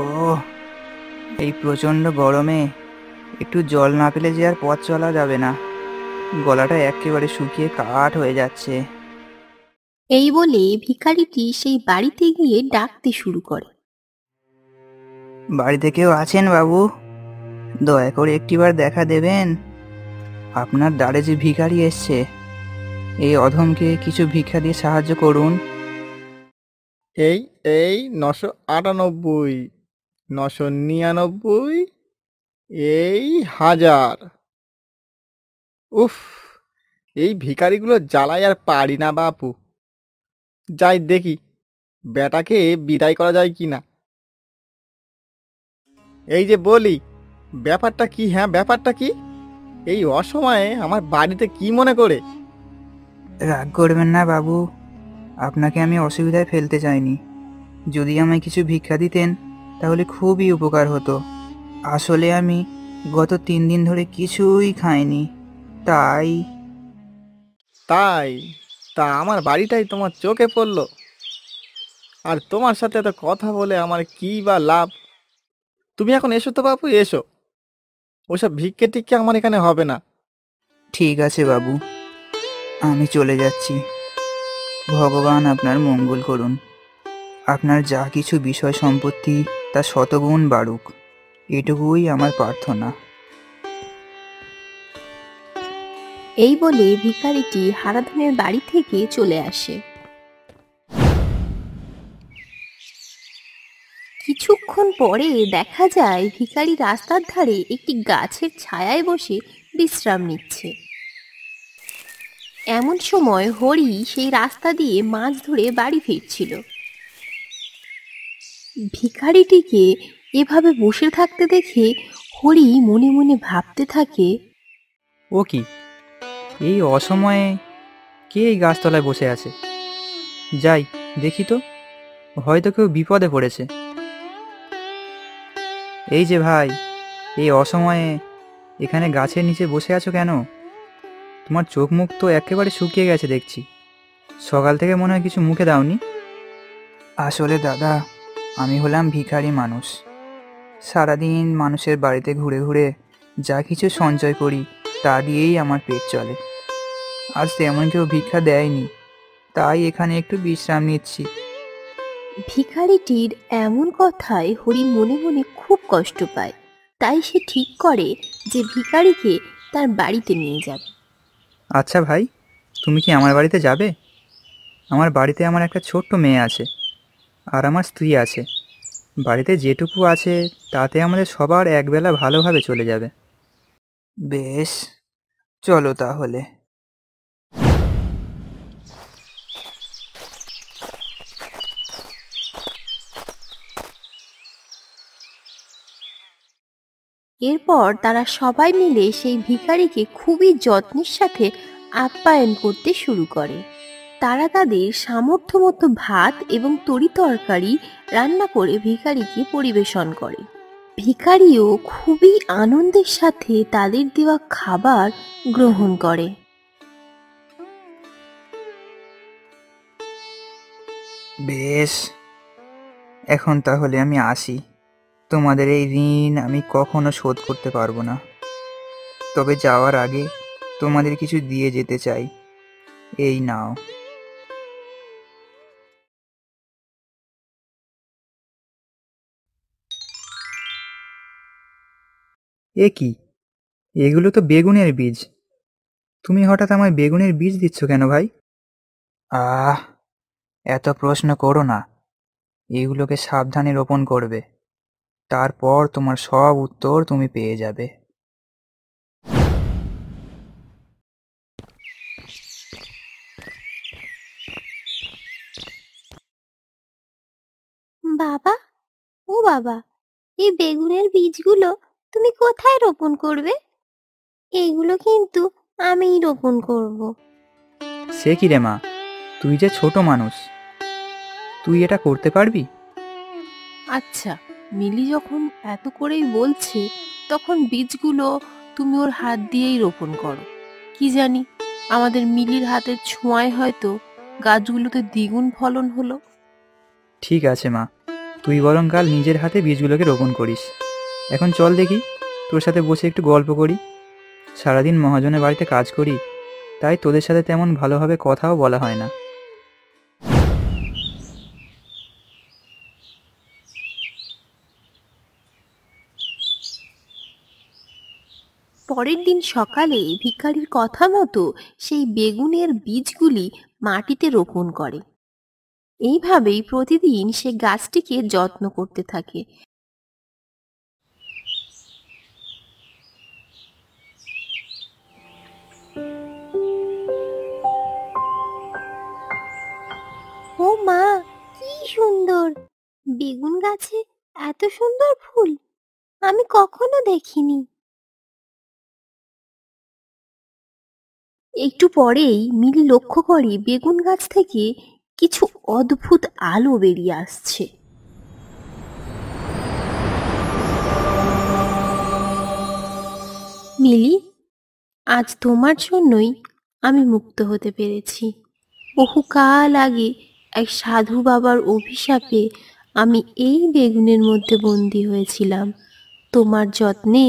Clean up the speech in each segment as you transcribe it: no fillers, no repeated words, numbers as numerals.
ও, এই প্রচণ্ড গরমে একটু জল না পেলে যে আর পথ চলা যাবে না। গলাটা একেবারে শুকিয়ে কাঠ হয়ে যাচ্ছে। এই বলে ভিখারিটি সেই বাড়িতে গিয়ে ডাকতে শুরু করে। বাড়িতে কেউ আছেন বাবু? দয়া করে একটিবার দেখা দেবেন। আপনার দ্বারে যে ভিখারি এসছে, এই অধমকে কিছু ভিক্ষা দিয়ে সাহায্য করুন। এই এই 998, 999, এই 1000। উফ, এই ভিখারিগুলো জ্বালায় আর পারি না বাপু। যাই দেখি বেটাকে বিদায় করা যায় কি না। এই যে বলি, ব্যাপারটা কি? হ্যাঁ, ব্যাপারটা কি? এই অসময়ে আমার বাড়িতে কি মনে করে? রাগ করবেন না বাবু, আপনাকে আমি অসুবিধায় ফেলতে চাইনি। যদি আমায় কিছু ভিক্ষা দিতেন তাহলে খুবই উপকার হতো। আসলে আমি গত 3 দিন ধরে কিছুই খাইনি, তাই। তাই? তা আমার বাড়িটাই তোমার চোখে পড়লো, আর তোমার সাথে এত কথা বলে আমার কি বা লাভ? তুমি এখন এসো তো বাপু, এসো। ওসব ভিক্ষে টিক্ষে আমার এখানে হবে না। ঠিক আছে বাবু, আমি চলে যাচ্ছি। ভগবান আপনার মঙ্গল করুন। আপনার যা কিছু বিষয় সম্পত্তি তা শতগুণ বাড়ুক, এটুকুই আমার প্রার্থনা। এই বলে ভিখারিটি হারাধনের বাড়ি থেকে চলে আসে। কিছুক্ষণ পরে দেখা যায় ভিখারি রাস্তার ধারে একটি গাছের ছায়ায় বসে বিশ্রাম নিচ্ছে। এমন সময় হরি সেই রাস্তা দিয়ে মাছ ধরে বাড়ি ফিরছিল। ভিখারিটিকে এভাবে বসে থাকতে দেখে হরি মনে মনে ভাবতে থাকে, ও কি, এই অসময়ে কে এই গাছতলায় বসে আছে? যাই দেখি তো, হয়তো কেউ বিপদে পড়েছে। এই যে ভাই, এই অসময়ে এখানে গাছের নিচে বসে আছো কেন? তোমার চোখ মুখ তো একেবারে শুকিয়ে গেছে দেখছি। সকাল থেকে মনে হয় কিছু মুখে দাওনি। আসলে দাদা, আমি হলাম ভিখারি মানুষ। সারাদিন মানুষের বাড়িতে ঘুরে ঘুরে যা কিছু সঞ্চয় করি তা দিয়েই আমার পেট চলে। আজ তেমন কেউ ভিক্ষা দেয়নি, তাই এখানে একটু বিশ্রাম নিচ্ছি। ভিখারিটির এমন কথায় হরি মনে মনে খুব কষ্ট পায়। তাই সে ঠিক করে যে ভিখারিকে তার বাড়িতে নিয়ে যাবে। আচ্ছা ভাই, তুমি কি আমার বাড়িতে যাবে? আমার বাড়িতে আমার একটা ছোট্ট মেয়ে আছে, আর আমার স্ত্রী আছে। বাড়িতে যেটুকু আছে তাতে আমাদের সবার একবেলা ভালোভাবে চলে যাবে। বেশ, চলো তাহলে। এরপর তারা সবাই মিলে সেই ভিখারিকে খুবই যত্নের সাথে আপ্যায়ন করতে শুরু করে। তারা তাদের সামর্থ্য মতো ভাত এবং তরি তরকারি রান্না করে ভিখারিকে পরিবেশন করে। ভিখারিও খুবই আনন্দের সাথে তাদের দেওয়া খাবার গ্রহণ করে। বেশ, এখন তাহলে আমি আসি। তোমাদের এই ঋণ আমি কখনো শোধ করতে পারবো না, তবে যাওয়ার আগে তোমাদের কিছু দিয়ে যেতে চাই। এই নাও। এ কি, এগুলো তো বেগুনের বীজ। তুমি হঠাৎ আমায় বেগুনের বীজ দিচ্ছ কেন ভাই? আহ, এত প্রশ্ন করো না। এগুলোকে সাবধানে রোপণ করবে, তারপর তোমার সব উত্তর তুমি পেয়ে যাবে। বাবা, ও বাবা, এই বেগুনের বীজগুলো তুমি কোথায় রোপণ করবে? এগুলো কিন্তু আমিই রোপণ করব। সে কি রে মা, তুই যে ছোট মানুষ, তুই এটা করতে পারবি? আচ্ছা, মিলি যখন এত করেই বলছে, তখন বীজগুলো তুমি ওর হাত দিয়েই রোপণ করো। কি জানি, আমাদের মিলির হাতের ছোঁয়ায় হয়তো গাছগুলোতে দ্বিগুণ ফলন হলো। ঠিক আছে মা, তুই বরং কাল নিজের হাতে বীজগুলোকে রোপণ করিস। এখন চল দেখি, তোর সাথে বসে একটু গল্প করি। সারাদিন মহাজনের বাড়িতে কাজ করি, তাই তোদের সাথে তেমন ভালোভাবে কথাও বলা হয় না। পরের দিন সকালে ভিখারির কথা মতো সেই বেগুনের বীজগুলি মাটিতে রোপণ করে। এইভাবেই প্রতিদিন সে গাছটিকে যত্ন করতে থাকে। ও মা, কি সুন্দর! বেগুন গাছে এত সুন্দর ফুল আমি কখনো দেখিনি। একটু পরেই মিলি লক্ষ্য করে বেগুন গাছ থেকে কিছু অদ্ভুত আলো বেরিয়ে আসছে। মিলি, আজ তোমার জন্যই আমি মুক্ত হতে পেরেছি। বহুকাল আগে এক সাধু বাবার অভিশাপে আমি এই বেগুনের মধ্যে বন্দী হয়েছিলাম। তোমার যত্নে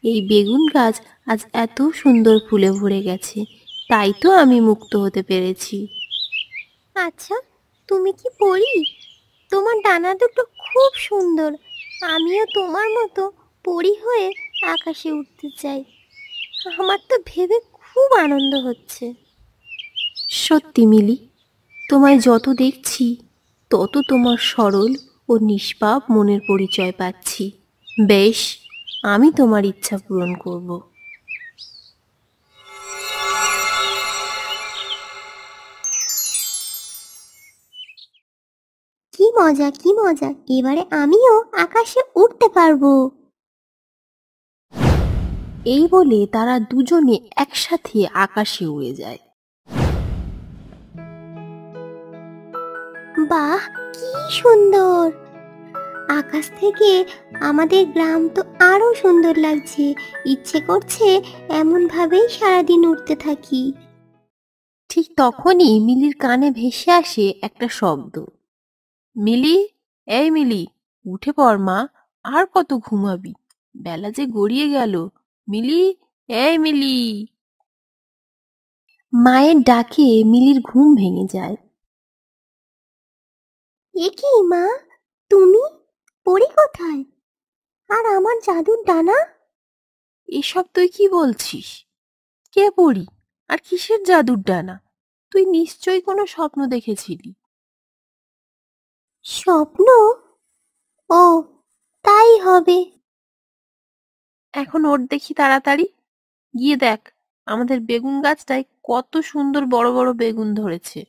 এই বেগুন গাছ আজ এত সুন্দর ফুলে ভরে গেছে, তাই তো আমি মুক্ত হতে পেরেছি। আচ্ছা, তুমি কি পড়ি? তোমার ডানা দুটো খুব সুন্দর। আমিও তোমার মতো পরী হয়ে আকাশে উঠতে চাই। আমার তো ভেবে খুব আনন্দ হচ্ছে। সত্যি মিলি, তোমায় যত দেখছি তত তোমার সরল ও নিষ্পাপ মনের পরিচয় পাচ্ছি। বেশ, আমি তোমার ইচ্ছা পূরণ করব। কি মজা, কি মজা! এবারে আমিও আকাশে উঠতে পারবো। এই বলে তারা দুজনে একসাথে আকাশে উড়ে যায়। বাহ, কি সুন্দর! আকাশ থেকে আমাদের গ্রাম তো আরো সুন্দর লাগছে। ইচ্ছে করছে এমন ভাবেই সারাদিন উঠতে থাকি। ঠিক তখনই মিলির কানে ভেসে আসে একটা শব্দ। মিলি, এই মিলি, উঠে পড় মা। আর কত ঘুমাবি? বেলা যে গড়িয়ে গেল। মিলি, এই মিলি। মায়ের ডাকে মিলির ঘুম ভেঙে যায়। এ কি মা, তুমি? পড়ি কোথায়? আর আমার জাদুর ডানা? এসব তুই কি বলছিস? কে পড়ি? আর কিসের জাদুর ডানা? তুই নিশ্চয়ই কোনো স্বপ্ন দেখেছিলি। স্বপ্ন? ও, তাই হবে। এখন ওর দেখি তাড়াতাড়ি। গিয়ে দেখ আমাদের বেগুন গাছটায় কত সুন্দর বড় বড় বেগুন ধরেছে।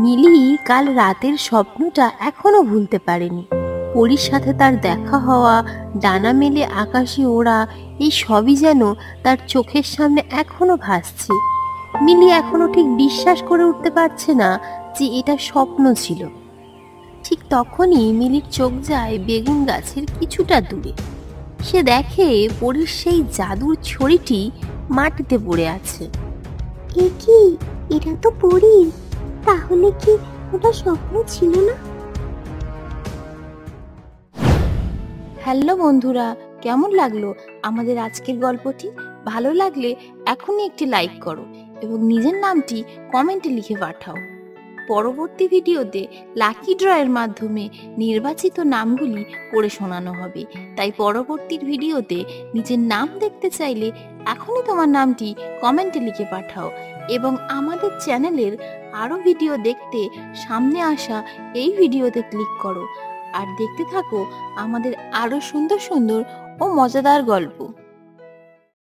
মিলি কাল রাতের স্বপ্নটা এখনো ভুলতে পারেনি। পরীর সাথে তার দেখা হওয়া, ডানা মেলে আকাশে ওড়া, এই সবই যেন তার চোখের সামনে এখনো ভাসছে। মিলি এখনো ঠিক বিশ্বাস করে উঠতে পারছে না যে এটা স্বপ্ন ছিল। ঠিক তখনই মিলির চোখ যায় বেগুন গাছের কিছুটা দূরে। সে দেখে পরীর সেই জাদুর ছড়িটি মাটিতে পড়ে আছে। এ কি? এটা তো পরীর। তাহলে কি ওটা স্বপ্ন ছিল না? হ্যালো বন্ধুরা, কেমন লাগলো আমাদের আজকের গল্পটি? ভালো লাগলে এখনই একটি লাইক করো এবং নিজের নামটি কমেন্টে লিখে পাঠাও। পরবর্তী ভিডিওতে লাকি ড্রয়ের মাধ্যমে নির্বাচিত নামগুলি পড়ে শোনানো হবে। তাই পরবর্তী ভিডিওতে নিজের নাম দেখতে চাইলে এখনই তোমার নামটি কমেন্টে লিখে পাঠাও এবং আমাদের চ্যানেলের আরও ভিডিও দেখতে সামনে আসা এই ভিডিওতে ক্লিক করো আর দেখতে থাকো আমাদের আরও সুন্দর সুন্দর ও মজাদার গল্প।